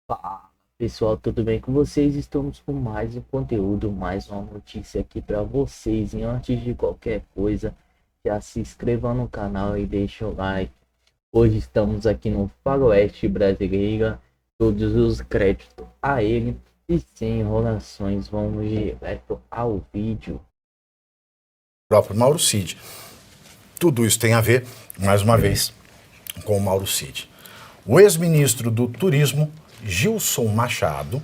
Fala, pessoal, tudo bem com vocês? Estamos com mais um conteúdo, mais uma notícia aqui para vocês. E antes de qualquer coisa, já se inscreva no canal e deixe o like. Hoje estamos aqui no Faroeste Brasileira, todos os créditos a ele e sem enrolações, vamos direto ao vídeo. O próprio Mauro Cid. Tudo isso tem a ver, mais uma vez, com o Mauro Cid. O ex-ministro do Turismo, Gilson Machado,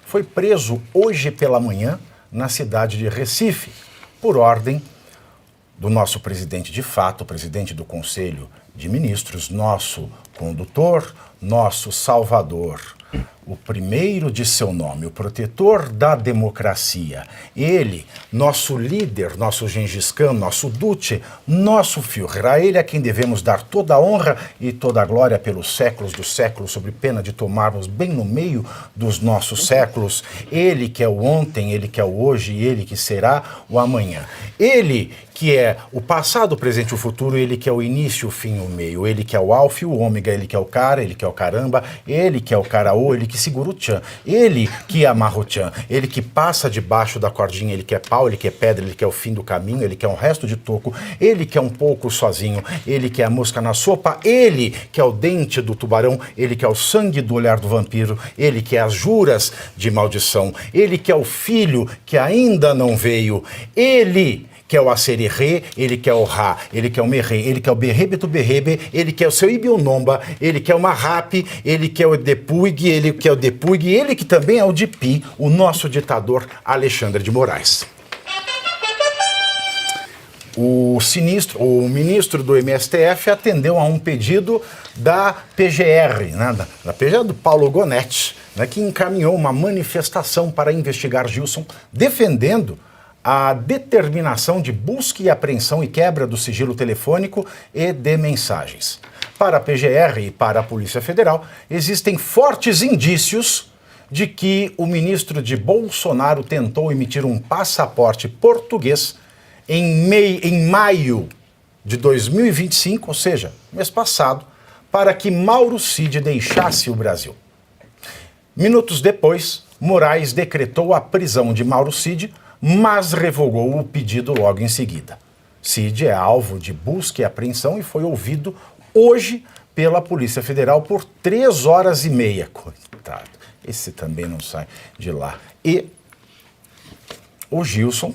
foi preso hoje pela manhã na cidade de Recife, por ordem do nosso presidente de fato, o presidente do Conselho de Ministros, nosso condutor, nosso salvador, o primeiro de seu nome, o protetor da democracia. Ele, nosso líder, nosso Gengis Khan, nosso Duce, nosso Führer. A ele é quem devemos dar toda a honra e toda a glória pelos séculos dos séculos, sob pena de tomarmos bem no meio dos nossos séculos. Ele que é o ontem, ele que é o hoje e ele que será o amanhã. Ele que é o passado, o presente e o futuro, ele que é o início, o fim e o meio, ele que é o alfa e o ômega, ele que é o cara, ele que é o caramba, ele que é o caraô, ele que segura o tchan, ele que amarra o tchan, ele que passa debaixo da cordinha, ele que é pau, ele que é pedra, ele que é o fim do caminho, ele que é um resto de toco, ele que é um pouco sozinho, ele que é a mosca na sopa, ele que é o dente do tubarão, ele que é o sangue do olhar do vampiro, ele que é as juras de maldição, ele que é o filho que ainda não veio, ele que é o Asererê, ele que é o Ra, ele que é o Merê, ele que é o Berrebeto Berrebe, ele que é o seu Ibionomba, ele que é o Marrape, ele que é o Depuig, ele que é o Depuig, ele que também é o Dipi, o nosso ditador Alexandre de Moraes. O ministro do MSTF atendeu a um pedido da PGR, né, da PGR do Paulo Gonetti, né, que encaminhou uma manifestação para investigar Gilson, defendendo a determinação de busca e apreensão e quebra do sigilo telefônico e de mensagens. Para a PGR e para a Polícia Federal, existem fortes indícios de que o ministro de Bolsonaro tentou emitir um passaporte português em maio de 2025, ou seja, mês passado, para que Mauro Cid deixasse o Brasil. Minutos depois, Moraes decretou a prisão de Mauro Cid, mas revogou o pedido logo em seguida. Cid é alvo de busca e apreensão e foi ouvido hoje pela Polícia Federal por 3 horas e meia. Coitado, esse também não sai de lá. E o Gilson,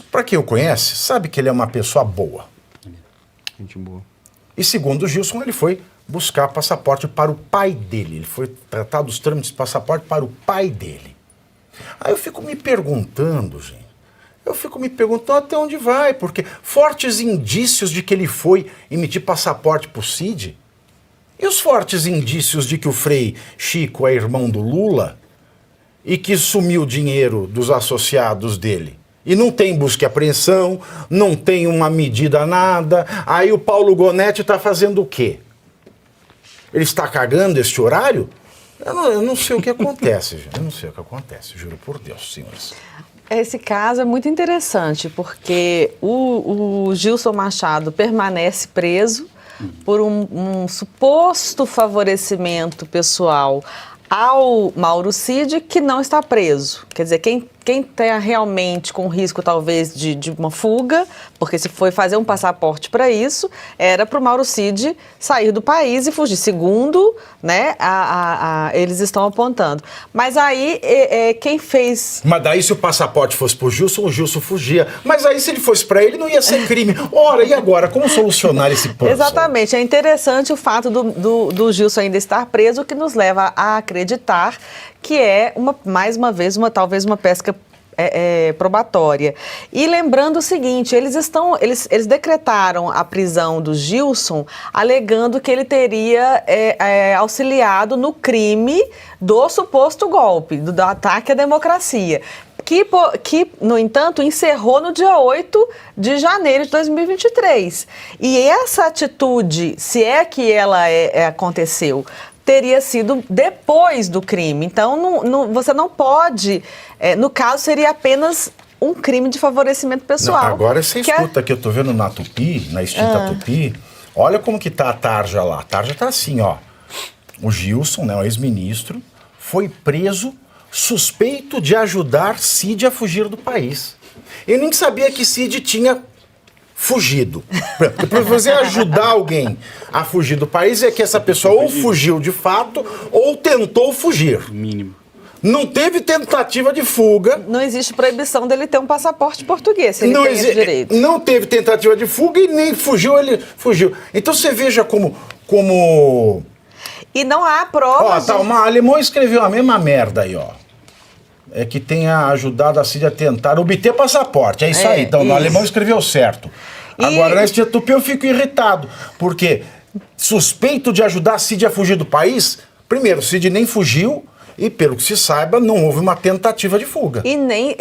para quem o conhece, sabe que ele é uma pessoa boa. Gente boa. E segundo o Gilson, ele foi buscar passaporte para o pai dele. Ele foi tratar dos trâmites de passaporte para o pai dele. Aí eu fico me perguntando, gente, até onde vai, porque fortes indícios de que ele foi emitir passaporte pro Cid, e os fortes indícios de que o Frei Chico é irmão do Lula e que sumiu o dinheiro dos associados dele. E não tem busca e apreensão, não tem uma medida nada, aí o Paulo Gonetti está fazendo o quê? Ele está cagando este horário? Eu não sei o que acontece, gente. Eu não sei o que acontece, juro por Deus, senhores. Esse caso é muito interessante, porque o Gilson Machado permanece preso por um suposto favorecimento pessoal ao Mauro Cid, que não está preso. Quer dizer, quem está realmente com risco, talvez, de uma fuga, porque se foi fazer um passaporte para isso, era para o Mauro Cid sair do país e fugir, segundo, né, eles estão apontando. Mas aí, quem fez... Mas daí, se o passaporte fosse para o Gilson fugia. Mas aí, se ele fosse para ele, não ia ser crime. Ora, e agora? Como solucionar esse puzzle? Exatamente. É interessante o fato do Gilson ainda estar preso, o que nos leva a acreditar que é, talvez uma pesca probatória. E lembrando o seguinte, eles decretaram a prisão do Gilson, alegando que ele teria auxiliado no crime do suposto golpe, do ataque à democracia. Que, no entanto, encerrou no dia 8 de janeiro de 2023. E essa atitude, se é que ela aconteceu, teria sido depois do crime. Então, você não pode... no caso, seria apenas um crime de favorecimento pessoal. Não, agora você escuta que eu tô vendo na Tupi, na extinta Tupi, olha como que tá a tarja lá. A tarja tá assim, ó. o Gilson, né, o ex-ministro, foi preso suspeito de ajudar Cid a fugir do país. Eu nem sabia que Cid tinha fugido. Para você ajudar alguém a fugir do país é que essa pessoa ou fugiu de fato ou tentou fugir. Mínimo. Não teve tentativa de fuga. Não existe proibição dele ter um passaporte português, se ele tem esse direito. Não teve tentativa de fuga e nem fugiu, ele fugiu. Então você veja como... E não há provas. Ó, tá, uma alemão escreveu a mesma merda aí, ó. É que tenha ajudado a Cid a tentar obter passaporte. É isso aí. Então, o alemão escreveu certo. Agora, nesse tupi eu fico irritado. Porque suspeito de ajudar a Cid a fugir do país, primeiro, Cid nem fugiu. E, pelo que se saiba, não houve uma tentativa de fuga. E nem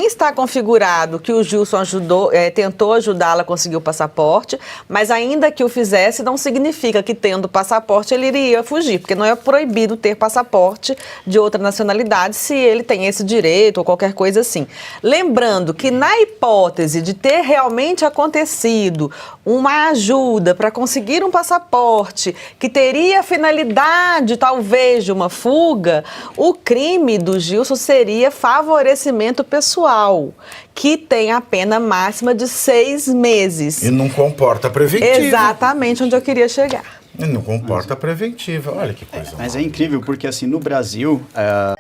está configurado que o Gilson tentou ajudá-la a conseguir o passaporte, mas ainda que o fizesse, não significa que, tendo o passaporte, ele iria fugir, porque não é proibido ter passaporte de outra nacionalidade se ele tem esse direito ou qualquer coisa assim. Lembrando que, na hipótese de ter realmente acontecido uma ajuda para conseguir um passaporte que teria a finalidade, talvez, de uma fuga, o crime do Gilson seria favorecimento pessoal, que tem a pena máxima de 6 meses. E não comporta preventiva. Exatamente onde eu queria chegar. E não comporta preventiva. Olha que coisa. Mas é incrível, porque assim, no Brasil...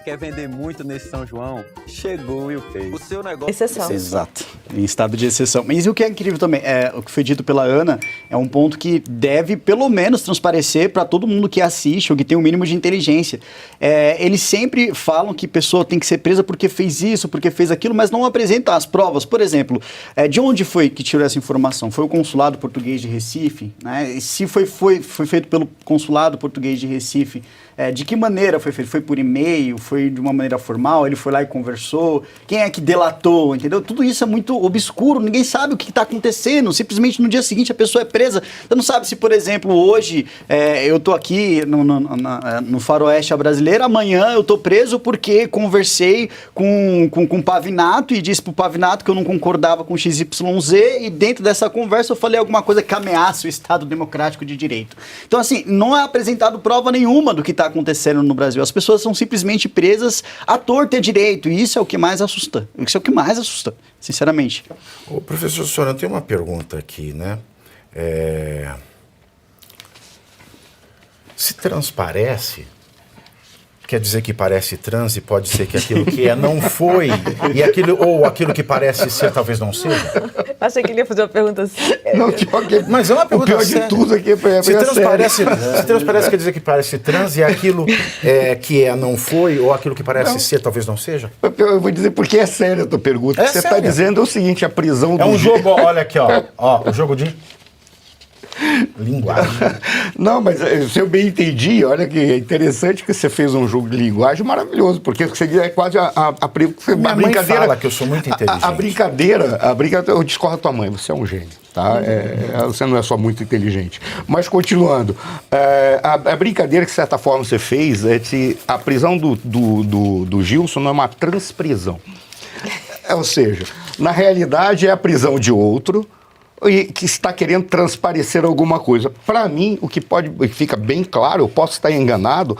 Quer vender muito nesse São João? Chegou e o fez. O seu negócio... Exceção. Exato, em estado de exceção. Mas o que é incrível também, o que foi dito pela Ana, é um ponto que deve, pelo menos, transparecer para todo mundo que assiste ou que tem um mínimo de inteligência. Eles sempre falam que pessoa tem que ser presa porque fez isso, porque fez aquilo, mas não apresentam as provas. Por exemplo, de onde foi que tirou essa informação? Foi o consulado português de Recife? Né? E se foi feito pelo consulado português de Recife, de que maneira foi feito? Foi por e-mail? Foi de uma maneira formal? Ele foi lá e conversou? Quem é que delatou? Entendeu? Tudo isso é muito obscuro, ninguém sabe o que está acontecendo. Simplesmente no dia seguinte a pessoa é presa. Você não sabe se, por exemplo, hoje eu estou aqui no faroeste brasileiro, amanhã eu estou preso porque conversei com o Pavinato e disse para o Pavinato que eu não concordava com XYZ e dentro dessa conversa eu falei alguma coisa que ameaça o Estado Democrático de Direito. Então, assim, não é apresentado prova nenhuma do que está acontecendo no Brasil. As pessoas são simplesmente presas à torta e à direito. E isso é o que mais assusta. Isso é o que mais assusta, sinceramente. Ô, professor Sorano, eu tenho uma pergunta aqui, né? Se transparece, quer dizer que parece trans e pode ser que aquilo que é não foi, e aquilo que parece ser talvez não seja? Achei que ele ia fazer uma pergunta séria. Não, mas é uma pergunta o pior séria. de tudo aqui é Se transparece quer dizer que parece trans e aquilo que é não foi, ou aquilo que parece ser talvez não seja? Eu vou dizer porque é séria a tua pergunta. É Você está séria. dizendo o seguinte, a prisão do... É um jogo, olha aqui, ó, o jogo de linguagem. Não, mas se eu bem entendi, olha que é interessante que você fez um jogo de linguagem maravilhoso, porque você é quase a Minha mãe fala que eu sou muito inteligente. A brincadeira, eu discordo da tua mãe, você é um gênio, tá? Você não é só muito inteligente. Mas continuando, a brincadeira que de certa forma você fez é que a prisão do Gilson não é uma transprisão. Ou seja, na realidade é a prisão de outro e que está querendo transparecer alguma coisa. Para mim, o que fica bem claro, eu posso estar enganado,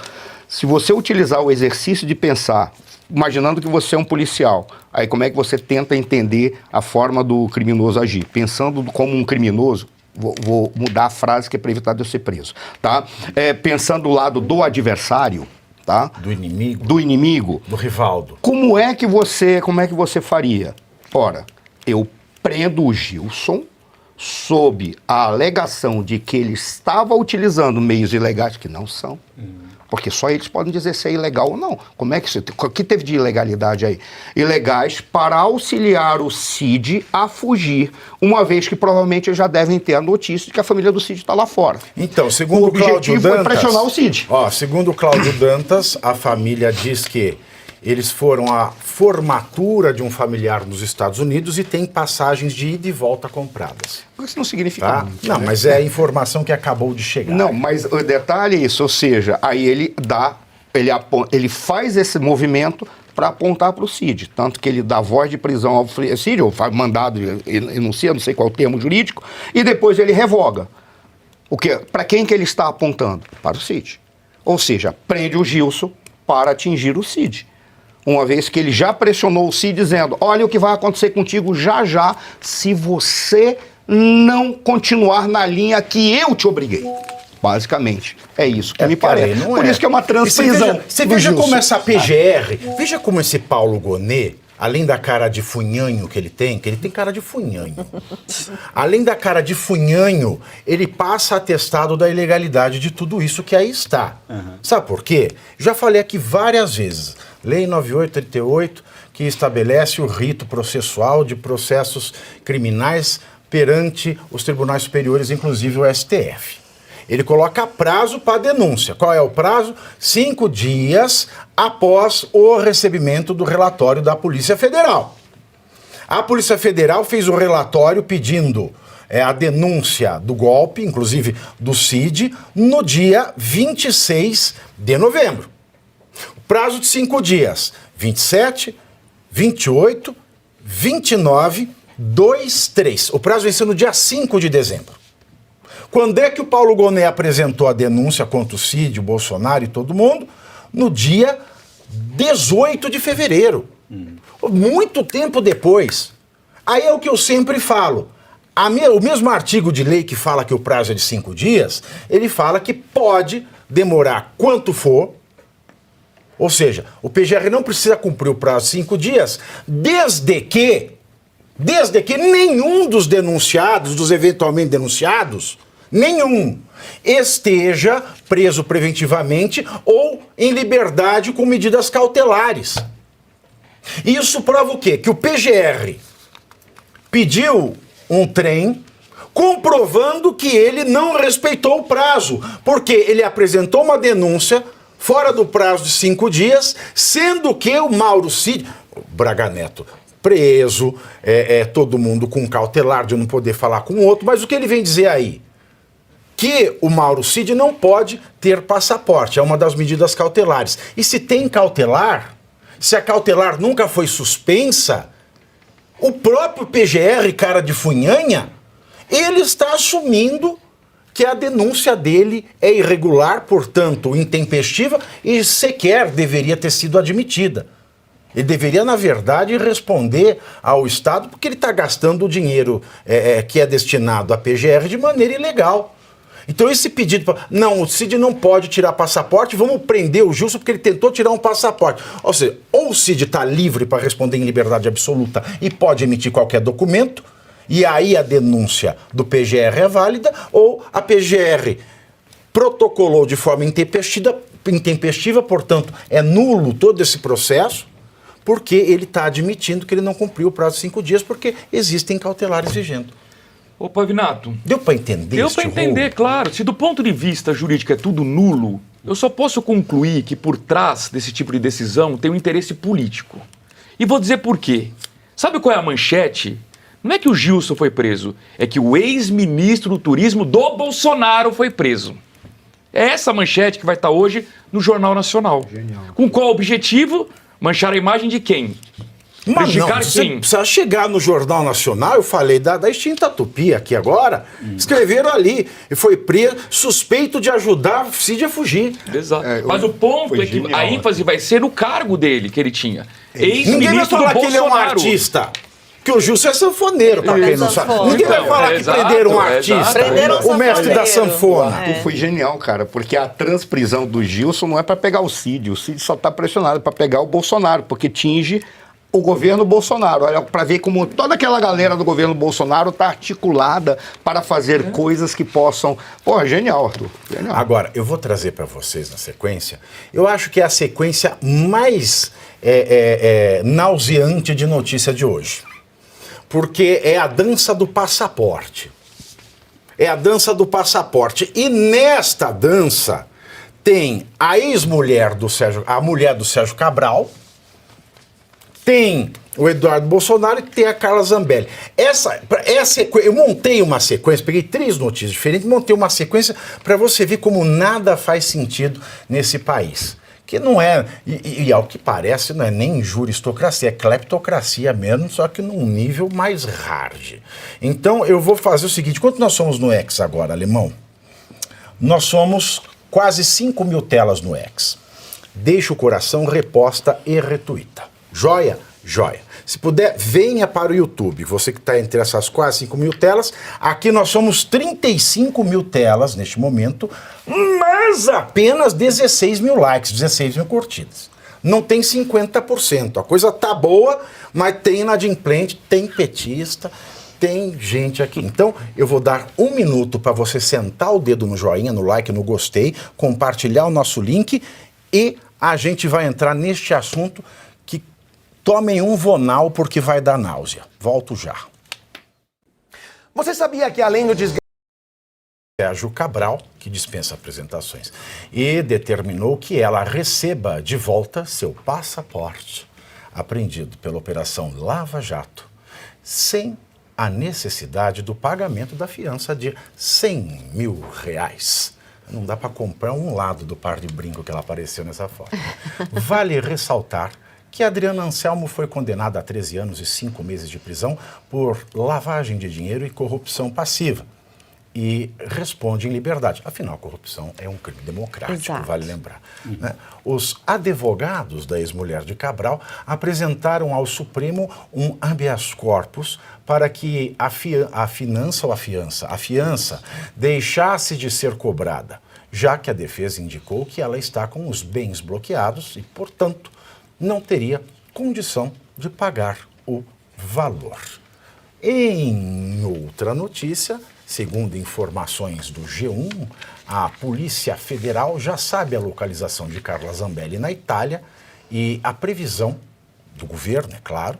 se você utilizar o exercício de pensar, imaginando que você é um policial, aí como é que você tenta entender a forma do criminoso agir? Pensando como um criminoso, vou mudar a frase que é para evitar de eu ser preso, tá? Pensando do lado do adversário, tá? Do inimigo. Do inimigo. Do rivaldo. Como é que você faria? Ora, eu prendo o Gilson sob a alegação de que ele estava utilizando meios ilegais, que não são, porque só eles podem dizer se é ilegal ou não. Como é que o que teve de ilegalidade aí? Ilegais para auxiliar o Cid a fugir, uma vez que provavelmente eles já devem ter a notícia de que a família do Cid está lá fora. Então, segundo o Cláudio objetivo Dantas, foi pressionar o Cid. Segundo o Cláudio Dantas, a família diz que eles foram à formatura de um familiar nos Estados Unidos e tem passagens de ida e volta compradas. Isso não significa Tá? muito, Não, né? mas é a informação que acabou de chegar. Não, mas o detalhe é isso, ou seja, aí ele faz esse movimento para apontar para o Cid, tanto que ele dá voz de prisão ao Cid, ou faz mandado, enuncia, não sei qual é o termo jurídico, e depois ele revoga. Para quem que ele está apontando? Para o Cid. Ou seja, prende o Gilson para atingir o Cid. Uma vez que ele já pressionou o Cid dizendo, olha o que vai acontecer contigo já já se você não continuar na linha que eu te obriguei. Basicamente, é isso que me parece. Não Por é. isso que é uma transprisão. Você veja como essa PGR, veja como esse Paulo Gonet, além da cara de funhanho que ele tem cara de funhanho. Além da cara de funhanho, ele passa atestado da ilegalidade de tudo isso que aí está. Sabe por quê? Já falei aqui várias vezes. Lei 9838, que estabelece o rito processual de processos criminais perante os tribunais superiores, inclusive o STF. Ele coloca prazo para denúncia. Qual é o prazo? 5 dias após o recebimento do relatório da Polícia Federal. A Polícia Federal fez o relatório pedindo a denúncia do golpe, inclusive do Cid, no dia 26 de novembro. Prazo de 5 dias, 27, 28, 29, 2, 3. O prazo venceu no dia 5 de dezembro. Quando é que o Paulo Gonet apresentou a denúncia contra o Cid, o Bolsonaro e todo mundo? No dia 18 de fevereiro. Muito tempo depois. Aí é o que eu sempre falo. O mesmo artigo de lei que fala que o prazo é de 5 dias, ele fala que pode demorar quanto for. Ou seja, o PGR não precisa cumprir o prazo de 5 dias, desde que nenhum dos denunciados, dos eventualmente denunciados, nenhum esteja preso preventivamente ou em liberdade com medidas cautelares. Isso prova o quê? Que o PGR pediu um trem comprovando que ele não respeitou o prazo, porque ele apresentou uma denúncia fora do prazo de 5 dias, sendo que o Mauro Cid, o Braga Neto, preso, todo mundo com cautelar de não poder falar com o outro, mas o que ele vem dizer aí? Que o Mauro Cid não pode ter passaporte, é uma das medidas cautelares. E se tem cautelar, se a cautelar nunca foi suspensa, o próprio PGR, cara de funhanha, ele está assumindo que a denúncia dele é irregular, portanto, intempestiva e sequer deveria ter sido admitida. Ele deveria, na verdade, responder ao Estado porque ele está gastando o dinheiro que é destinado à PGR de maneira ilegal. Então esse pedido, não, o Cid não pode tirar passaporte, vamos prender o Gilson porque ele tentou tirar um passaporte. Ou seja, ou o Cid está livre para responder em liberdade absoluta e pode emitir qualquer documento, e aí a denúncia do PGR é válida, ou a PGR protocolou de forma intempestiva, portanto, é nulo todo esse processo, porque ele está admitindo que ele não cumpriu o prazo de 5 dias, porque existem cautelares vigentes. Ô, Pavinato. Deu para entender? Deu para entender, claro. Se do ponto de vista jurídico é tudo nulo, eu só posso concluir que por trás desse tipo de decisão tem um interesse político. E vou dizer por quê. Sabe qual é a manchete? Não é que o Gilson foi preso, é que o ex-ministro do turismo do Bolsonaro foi preso. É essa manchete que vai estar hoje no Jornal Nacional. Genial. Com qual objetivo? Manchar a imagem de quem? Mas não, você precisa chegar no Jornal Nacional, eu falei da extinta Tupi aqui agora, escreveram ali, e foi preso, suspeito de ajudar o Cid a fugir. Exato. Mas o ponto é que a ênfase vai ser no cargo dele, que ele tinha. Ninguém vai falar que ele é um artista. Que o Gilson é sanfoneiro, pra quem não sabe. Ninguém vai falar que prenderam um artista, o mestre da sanfona. Foi genial, cara, porque a transprisão do Gilson não é para pegar o Cid só está pressionado para pegar o Bolsonaro, porque tinge o governo Bolsonaro. Olha, para ver como toda aquela galera do governo Bolsonaro está articulada para fazer coisas que possam... Pô, genial, Arthur. Genial. Agora, eu vou trazer para vocês na sequência, eu acho que é a sequência mais nauseante de notícia de hoje. Porque é a dança do passaporte. É a dança do passaporte. E nesta dança tem a ex-mulher do Sérgio, a mulher do Sérgio Cabral, tem o Eduardo Bolsonaro e tem a Carla Zambelli. Eu montei uma sequência, peguei 3 notícias diferentes, montei uma sequência para você ver como nada faz sentido nesse país. Que não é, e ao que parece, não é nem juristocracia, é cleptocracia mesmo, só que num nível mais hard. Então eu vou fazer o seguinte, quanto nós somos no X agora, Alemão? Nós somos quase 5 mil telas no X. Deixa o coração, reposta e retuita. Joia? Joia. Se puder, venha para o YouTube. Você que está entre essas quase 5 mil telas, aqui nós somos 35 mil telas neste momento, mas apenas 16 mil likes, 16 mil curtidas. Não tem 50%. A coisa tá boa, mas tem inadimplente, tem petista, tem gente aqui. Então, eu vou dar 1 minuto para você sentar o dedo no joinha, no like, no gostei, compartilhar o nosso link e a gente vai entrar neste assunto que tomem um Vonal porque vai dar náusea. Volto já. Você sabia que além do desgaste... Sérgio Cabral, que dispensa apresentações, e determinou que ela receba de volta seu passaporte, apreendido pela Operação Lava Jato, sem a necessidade do pagamento da fiança de R$100 mil. Não dá para comprar um lado do par de brinco que ela apareceu nessa foto. Vale ressaltar que Adriana Anselmo foi condenada a 13 anos e 5 meses de prisão por lavagem de dinheiro e corrupção passiva. E responde em liberdade. Afinal, corrupção é um crime democrático, Exato. Vale lembrar. Né? Os advogados da ex-mulher de Cabral apresentaram ao Supremo um habeas corpus para que a fiança deixasse de ser cobrada, já que a defesa indicou que ela está com os bens bloqueados e, portanto, não teria condição de pagar o valor. Em outra notícia, segundo informações do G1, a Polícia Federal já sabe a localização de Carla Zambelli na Itália e a previsão do governo, é claro,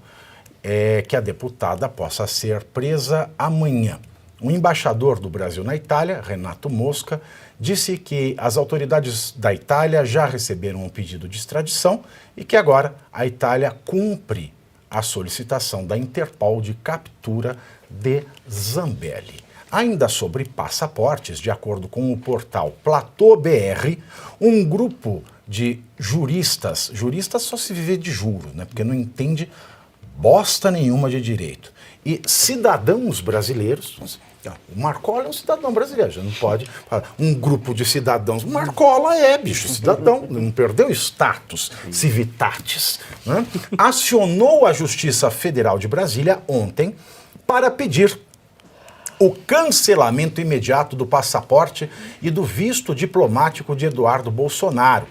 é que a deputada possa ser presa amanhã. O embaixador do Brasil na Itália, Renato Mosca, disse que as autoridades da Itália já receberam um pedido de extradição e que agora a Itália cumpre a solicitação da Interpol de captura de Zambelli. Ainda sobre passaportes, de acordo com o portal Platô BR, um grupo de juristas só se vive de juro, né, porque não entende bosta nenhuma de direito, e cidadãos brasileiros. O Marcola é um cidadão brasileiro, já não pode falar. Um grupo de cidadãos. Marcola é, bicho, cidadão, não perdeu status civitatis. Né? Acionou a Justiça Federal de Brasília ontem para pedir o cancelamento imediato do passaporte e do visto diplomático de Eduardo Bolsonaro.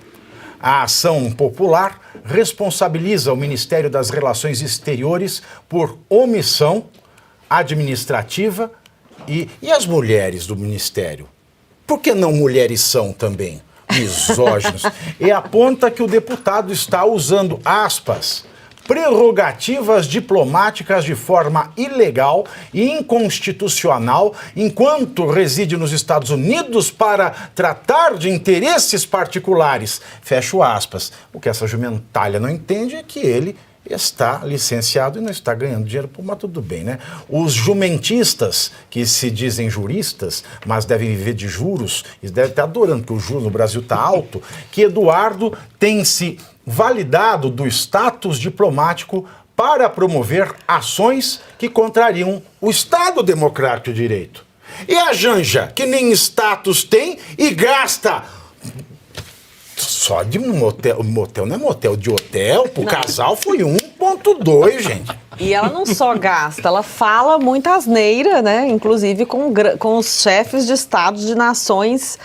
A ação popular responsabiliza o Ministério das Relações Exteriores por omissão administrativa. E as mulheres do Ministério? Por que não mulheres são também misóginos? E aponta que o deputado está usando, aspas, prerrogativas diplomáticas de forma ilegal e inconstitucional enquanto reside nos Estados Unidos para tratar de interesses particulares. Fecho aspas. O que essa jumentalha não entende é que ele está licenciado e não está ganhando dinheiro, mas tudo bem, né? Os jumentistas, que se dizem juristas, mas devem viver de juros, eles devem estar adorando, porque o juro no Brasil está alto, que Eduardo tem se validado do status diplomático para promover ações que contrariam o Estado Democrático de Direito. E a Janja, que nem status tem e gasta só de motel não é motel, de hotel, pro casal foi 1,2, gente. E ela não só gasta, ela fala muita asneira, né? Inclusive com os chefes de estados de nações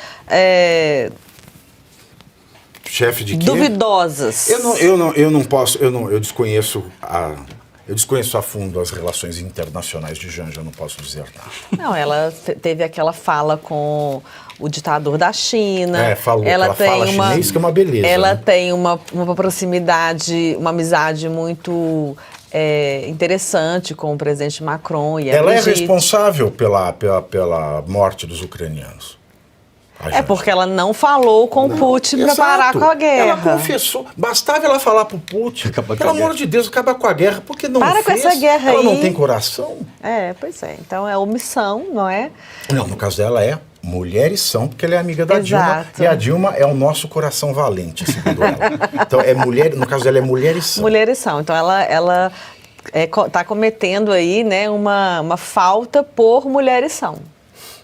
Chefe de quê? duvidosas. Eu desconheço a fundo as relações internacionais de Janja, não posso dizer nada. Não, ela teve aquela fala com o ditador da China. Falou que ela fala chinês, que é uma beleza. Ela né? tem uma proximidade, uma amizade muito interessante com o presidente Macron e Ela é Brigitte. responsável pela morte dos ucranianos. Porque ela não falou com o Putin para parar com a guerra. Ela confessou. Bastava ela falar pro Putin, pelo amor de Deus, acabar com a guerra, porque não Para fez. com essa guerra ela aí. não tem coração. Pois é. Então é omissão, não é? Não, no caso dela é mulheres são, porque ela é amiga da Exato. Dilma, e a Dilma é o nosso coração valente, segundo ela. Então, no caso dela é mulheres são. Mulheres são. Então ela está cometendo aí, né, uma falta por mulheres são.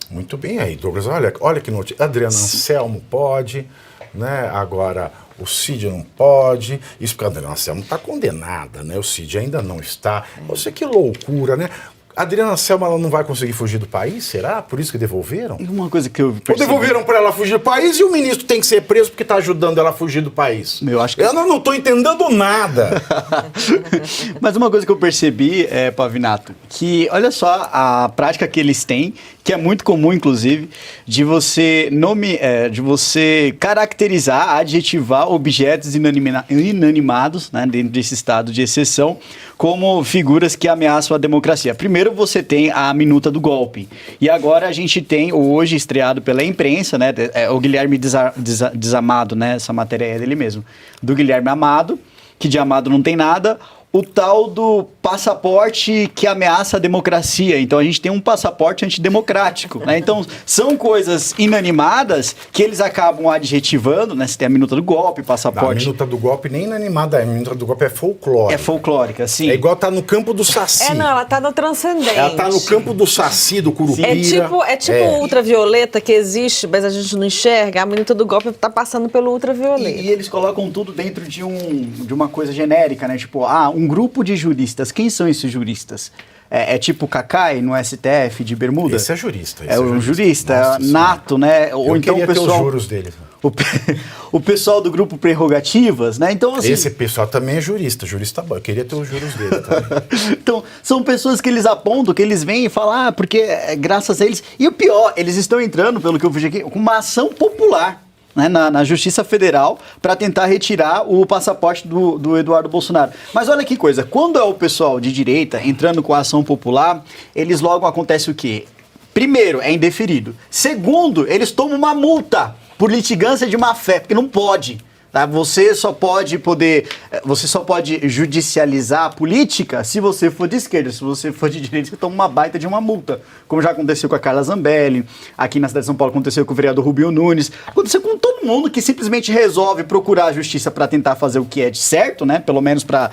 Muito bem aí, Douglas. Olha que notícia. Adriana Anselmo pode, né? Agora o Cid não pode. Isso porque a Adriana Anselmo está condenada, né? O Cid ainda não está. Você que loucura, né? A Adriana Anselmo, ela não vai conseguir fugir do país, será? Por isso que devolveram? E uma coisa que eu Ou percebi... devolveram para ela fugir do país e o ministro tem que ser preso porque está ajudando ela a fugir do país? Eu acho que... Eu não estou entendendo nada. Mas uma coisa que eu percebi, Pavinato, que olha só a prática que eles têm, que é muito comum, inclusive, de você de você caracterizar, adjetivar objetos inanimados, né, dentro desse estado de exceção, como figuras que ameaçam a democracia. Primeiro você tem a minuta do golpe. E agora a gente tem, hoje estreado pela imprensa, né, o Guilherme Desamado, né, essa matéria é dele mesmo, do Guilherme Amado, que de Amado não tem nada, o tal do passaporte que ameaça a democracia. Então a gente tem um passaporte antidemocrático, né? Então são coisas inanimadas que eles acabam adjetivando, né? Você tem a minuta do golpe, passaporte... A minuta do golpe nem inanimada, a minuta do golpe é folclórica. É folclórica, sim. É igual tá no campo do Saci. Não, ela tá no transcendente. Ela tá no campo do Saci, do Curupira. É tipo ultravioleta que existe, mas a gente não enxerga. A minuta do golpe tá passando pelo ultravioleta. E eles colocam tudo dentro de uma coisa genérica, né? Tipo, um grupo de juristas. Quem são esses juristas? É tipo Cacai no STF de Bermuda? Esse é jurista. É um jurista, nato, né? Ou Eu então queria o pessoal... ter os juros dele. O pessoal do grupo Prerrogativas, né? Então, assim... Esse pessoal também é jurista bom. Eu queria ter os juros dele também. Então, são pessoas que eles apontam, que eles vêm e falam, porque graças a eles... E o pior, eles estão entrando, pelo que eu vejo aqui, com uma ação popular, né, na Justiça Federal para tentar retirar o passaporte do Eduardo Bolsonaro. Mas olha que coisa, quando é o pessoal de direita entrando com a ação popular, eles logo acontece o quê? Primeiro, é indeferido. Segundo, eles tomam uma multa por litigância de má fé, porque não pode. Tá? Você só pode judicializar a política se você for de esquerda. Se você for de direita, você toma uma baita de uma multa. Como já aconteceu com a Carla Zambelli, aqui na cidade de São Paulo aconteceu com o vereador Rubinho Nunes, aconteceu com todo mundo que simplesmente resolve procurar a justiça para tentar fazer o que é de certo, né? Pelo menos para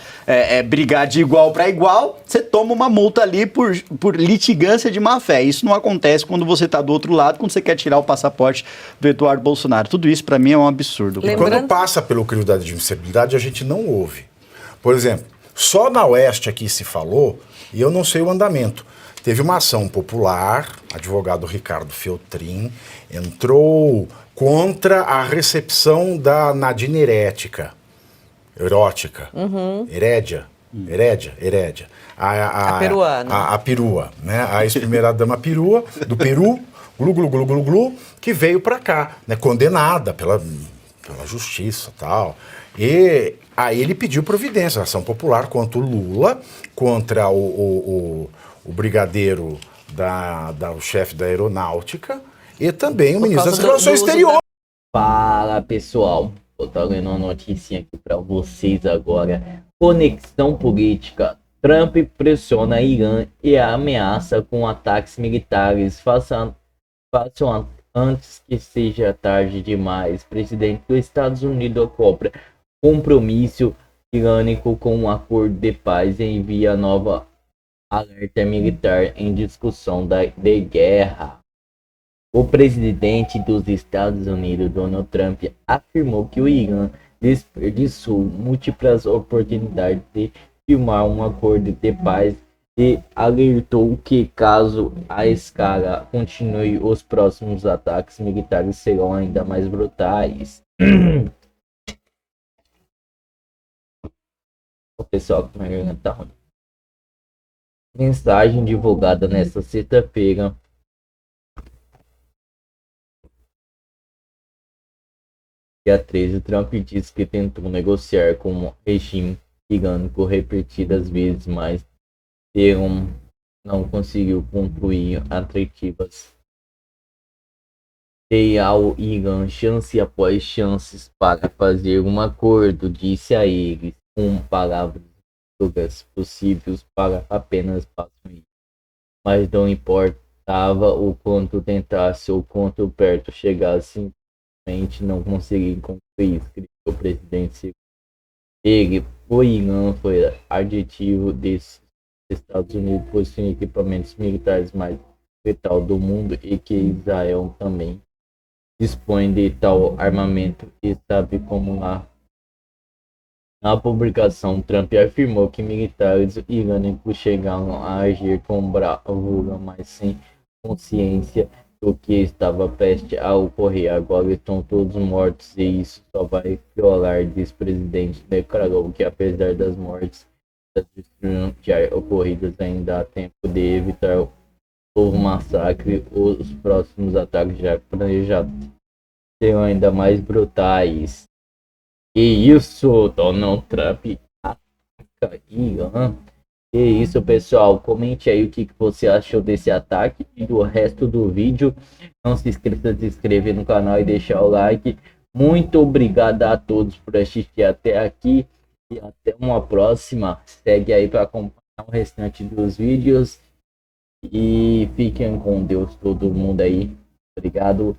brigar de igual para igual, você toma uma multa ali por litigância de má fé. Isso não acontece quando você está do outro lado, quando você quer tirar o passaporte do Eduardo Bolsonaro. Tudo isso para mim é um absurdo. Quando passa pelo crivo da admissibilidade, a gente não ouve. Por exemplo, só na Oeste aqui se falou, e eu não sei o andamento. Teve uma ação popular, advogado Ricardo Feltrin entrou contra a recepção da Nadine Herédia. A peruana. A perua, né? A ex-primeira-dama perua, do Peru, glu, que veio para cá, né? Condenada pela justiça e tal. E aí ele pediu providência, ação popular contra o Lula, contra o brigadeiro, o chefe da aeronáutica e também o ministro das Relações Exteriores. Fala pessoal, eu tô lendo uma notícia aqui para vocês agora. Conexão política. Trump pressiona Irã e ameaça com ataques militares. Façam antes que seja tarde demais. Presidente dos Estados Unidos cobra compromisso irânico com um acordo de paz e envia nova alerta militar em discussão de guerra. O presidente dos Estados Unidos, Donald Trump, afirmou que o Irã desperdiçou múltiplas oportunidades de firmar um acordo de paz e alertou que, caso a escala continue, os próximos ataques militares serão ainda mais brutais. O pessoal que me tá ruim. Mensagem divulgada nesta sexta-feira dia 13, Trump disse que tentou negociar com o regime irânico repetidas vezes, mas não conseguiu concluir atrativas. Dei ao Irã chance após chances para fazer um acordo, disse a eles, com palavras duras possíveis para apenas possuir. Mas não importava o quanto tentasse ou quanto perto chegasse, simplesmente não consegui concluir, escreveu o presidente. O Irã foi adjetivo desses Estados Unidos possuem equipamentos militares mais capital do mundo e que Israel também dispõe de tal armamento e sabe como lá. Na publicação, Trump afirmou que militares irânicos chegaram a agir com bravura, mas sem consciência do que estava prestes a ocorrer. Agora estão todos mortos e isso só vai piorar, disse o presidente. Declarou que apesar das mortes das destruições já ocorridas, ainda há tempo de evitar o novo massacre. Os próximos ataques já planejados serão ainda mais brutais. Que isso, Donald Trump ataca Irã. Que isso, pessoal. Comente aí o que você achou desse ataque e do resto do vídeo. Não se esqueça de se inscrever no canal e deixar o like. Muito obrigado a todos por assistir até aqui. E até uma próxima. Segue aí para acompanhar o restante dos vídeos. E fiquem com Deus todo mundo aí. Obrigado.